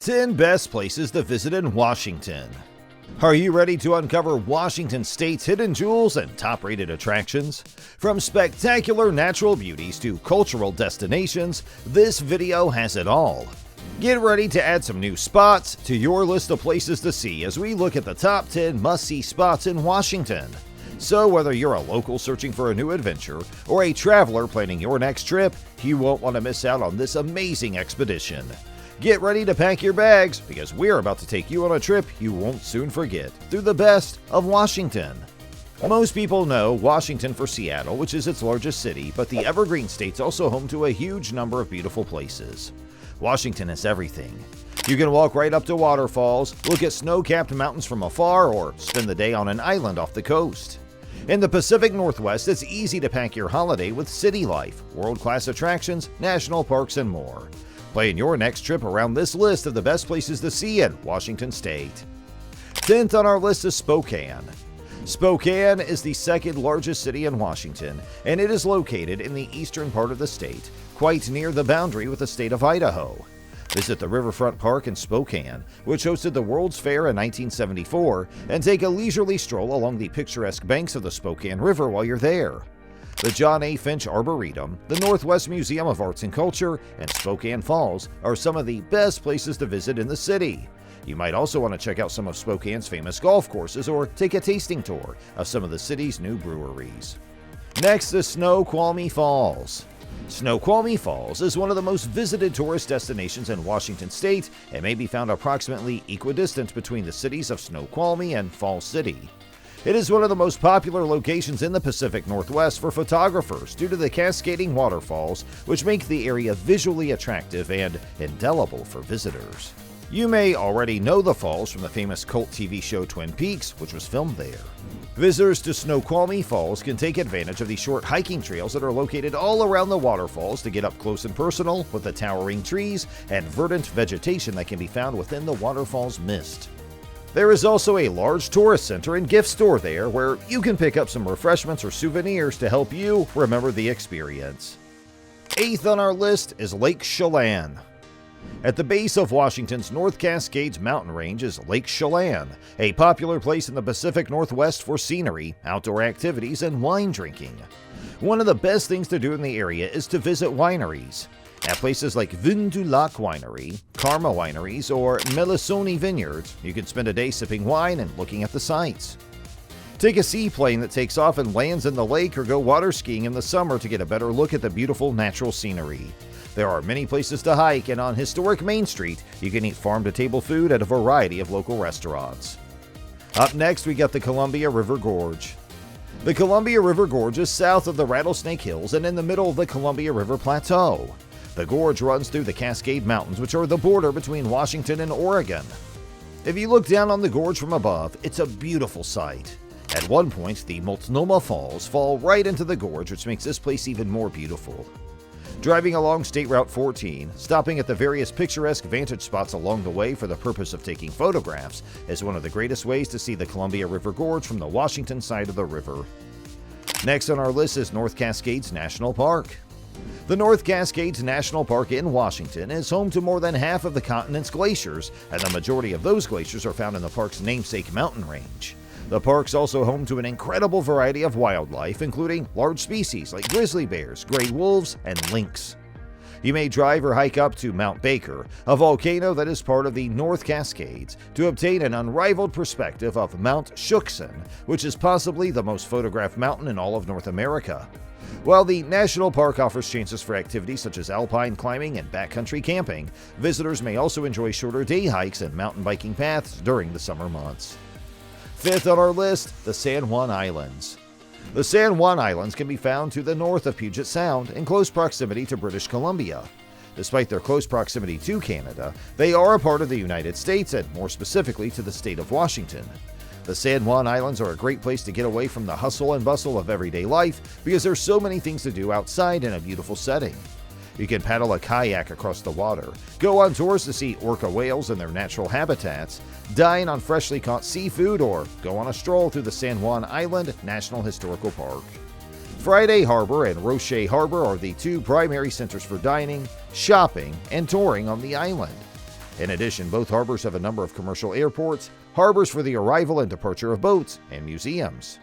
10 Best Places to Visit in Washington. Are you ready to uncover Washington State's hidden jewels and top-rated attractions? From spectacular natural beauties to cultural destinations, this video has it all. Get ready to add some new spots to your list of places to see as we look at the top 10 must-see spots in Washington. So whether you're a local searching for a new adventure or a traveler planning your next trip, you won't want to miss out on this amazing expedition. Get ready to pack your bags because we're about to take you on a trip you won't soon forget through the best of Washington. Most people know Washington for Seattle, which is its largest city, but the Evergreen State's also home to a huge number of beautiful places. Washington has everything. You can walk right up to waterfalls, look at snow-capped mountains from afar, or spend the day on an island off the coast. In the Pacific Northwest, it's easy to pack your holiday with city life, world-class attractions, national parks, and more. Plan your next trip around this list of the best places to see in Washington State. 10th on our list is Spokane. Spokane is the second largest city in Washington, and it is located in the eastern part of the state, quite near the boundary with the state of Idaho. Visit the Riverfront Park in Spokane, which hosted the World's Fair in 1974, and take a leisurely stroll along the picturesque banks of the Spokane River while you're there. The John A. Finch Arboretum, the Northwest Museum of Arts and Culture, and Spokane Falls are some of the best places to visit in the city. You might also want to check out some of Spokane's famous golf courses or take a tasting tour of some of the city's new breweries. Next is Snoqualmie Falls. Snoqualmie Falls is one of the most visited tourist destinations in Washington State and may be found approximately equidistant between the cities of Snoqualmie and Falls City. It is one of the most popular locations in the Pacific Northwest for photographers due to the cascading waterfalls, which make the area visually attractive and indelible for visitors. You may already know the falls from the famous cult TV show Twin Peaks, which was filmed there. Visitors to Snoqualmie Falls can take advantage of the short hiking trails that are located all around the waterfalls to get up close and personal with the towering trees and verdant vegetation that can be found within the waterfall's mist. There is also a large tourist center and gift store there where you can pick up some refreshments or souvenirs to help you remember the experience. 8th on our list is Lake Chelan. At the base of Washington's North Cascades mountain range is Lake Chelan, a popular place in the Pacific Northwest for scenery, outdoor activities, and wine drinking. One of the best things to do in the area is to visit wineries. At places like Vin du Lac Winery, Karma Wineries, or Melisoni Vineyards, you can spend a day sipping wine and looking at the sights. Take a seaplane that takes off and lands in the lake or go water skiing in the summer to get a better look at the beautiful natural scenery. There are many places to hike, and on historic Main Street, you can eat farm-to-table food at a variety of local restaurants. Up next, we got the Columbia River Gorge. The Columbia River Gorge is south of the Rattlesnake Hills and in the middle of the Columbia River Plateau. The gorge runs through the Cascade Mountains, which are the border between Washington and Oregon. If you look down on the gorge from above, it's a beautiful sight. At one point, the Multnomah Falls fall right into the gorge, which makes this place even more beautiful. Driving along State Route 14, stopping at the various picturesque vantage spots along the way for the purpose of taking photographs is one of the greatest ways to see the Columbia River Gorge from the Washington side of the river. Next on our list is North Cascades National Park. The North Cascades National Park in Washington is home to more than half of the continent's glaciers, and the majority of those glaciers are found in the park's namesake mountain range. The park's also home to an incredible variety of wildlife, including large species like grizzly bears, gray wolves, and lynx. You may drive or hike up to Mount Baker, a volcano that is part of the North Cascades, to obtain an unrivaled perspective of Mount Shuksan, which is possibly the most photographed mountain in all of North America. While the national park offers chances for activities such as alpine climbing and backcountry camping, visitors may also enjoy shorter day hikes and mountain biking paths during the summer months. 5th on our list, the San Juan Islands. The San Juan Islands can be found to the north of Puget Sound in close proximity to British Columbia. Despite their close proximity to Canada, they are a part of the United States and more specifically to the state of Washington. The San Juan Islands are a great place to get away from the hustle and bustle of everyday life because there's so many things to do outside in a beautiful setting. You can paddle a kayak across the water, go on tours to see orca whales in their natural habitats, dine on freshly caught seafood, or go on a stroll through the San Juan Island National Historical Park. Friday Harbor and Roche Harbor are the two primary centers for dining, shopping, and touring on the island. In addition, both harbors have a number of commercial airports, harbors for the arrival and departure of boats, and museums.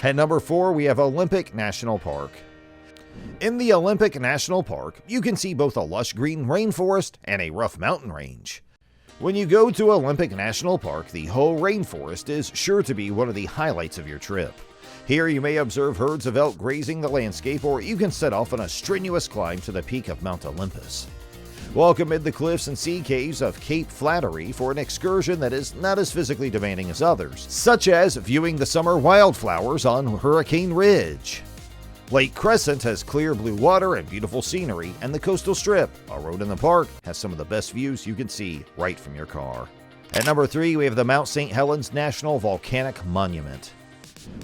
At number 4, we have Olympic National Park. In the Olympic National Park, you can see both a lush green rainforest and a rough mountain range. When you go to Olympic National Park, the whole rainforest is sure to be one of the highlights of your trip. Here you may observe herds of elk grazing the landscape, or you can set off on a strenuous climb to the peak of Mount Olympus. Walk amid the cliffs and sea caves of Cape Flattery for an excursion that is not as physically demanding as others, such as viewing the summer wildflowers on Hurricane Ridge. Lake Crescent has clear blue water and beautiful scenery, and the Coastal Strip, a road in the park, has some of the best views you can see right from your car. At number 3, we have the Mount St. Helens National Volcanic Monument.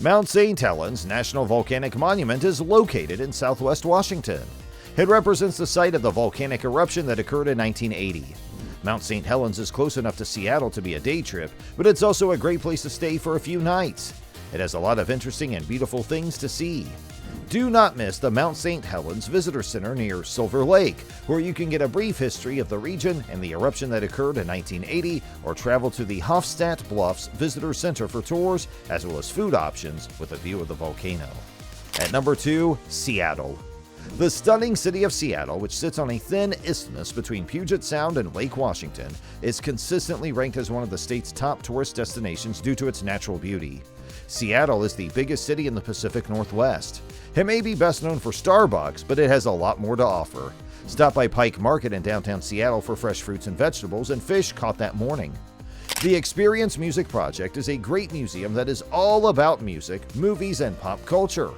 Mount St. Helens National Volcanic Monument is located in southwest Washington. It represents the site of the volcanic eruption that occurred in 1980. Mount St. Helens is close enough to Seattle to be a day trip, but it's also a great place to stay for a few nights. It has a lot of interesting and beautiful things to see. Do not miss the Mount St. Helens Visitor Center near Silver Lake, where you can get a brief history of the region and the eruption that occurred in 1980, or travel to the Hofstadt Bluffs Visitor Center for tours, as well as food options with a view of the volcano. At number 2, Seattle. The stunning city of Seattle, which sits on a thin isthmus between Puget Sound and Lake Washington, is consistently ranked as one of the state's top tourist destinations due to its natural beauty. Seattle is the biggest city in the Pacific Northwest. It may be best known for Starbucks, but it has a lot more to offer. Stop by Pike Market in downtown Seattle for fresh fruits and vegetables and fish caught that morning. The Experience Music Project is a great museum that is all about music, movies, and pop culture.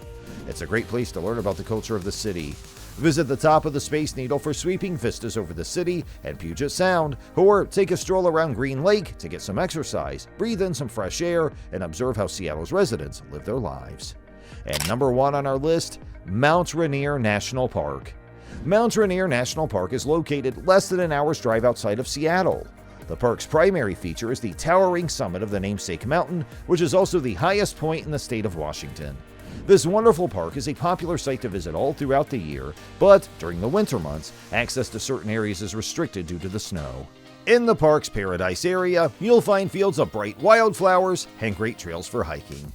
It's a great place to learn about the culture of the city. Visit the top of the Space Needle for sweeping vistas over the city and Puget Sound, or take a stroll around Green Lake to get some exercise, breathe in some fresh air, and observe how Seattle's residents live their lives. And number 1 on our list, Mount Rainier National Park. Mount Rainier National Park is located less than an hour's drive outside of Seattle. The park's primary feature is the towering summit of the namesake mountain, which is also the highest point in the state of Washington. This wonderful park is a popular site to visit all throughout the year, but during the winter months, access to certain areas is restricted due to the snow. In the park's Paradise area, you'll find fields of bright wildflowers and great trails for hiking.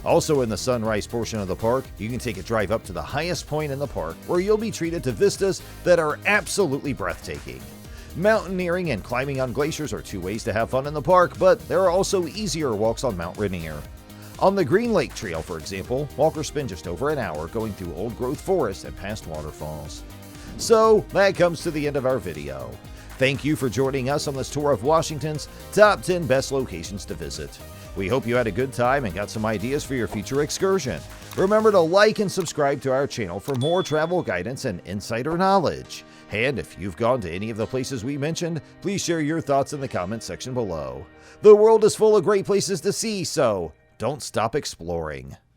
Also in the sunrise portion of the park, you can take a drive up to the highest point in the park, where you'll be treated to vistas that are absolutely breathtaking. Mountaineering and climbing on glaciers are 2 ways to have fun in the park, but there are also easier walks on Mount Rainier. On the Green Lake Trail, for example, walkers spend just over an hour going through old-growth forests and past waterfalls. So, that comes to the end of our video. Thank you for joining us on this tour of Washington's top 10 best locations to visit. We hope you had a good time and got some ideas for your future excursion. Remember to like and subscribe to our channel for more travel guidance and insider knowledge. And if you've gone to any of the places we mentioned, please share your thoughts in the comments section below. The world is full of great places to see, so don't stop exploring.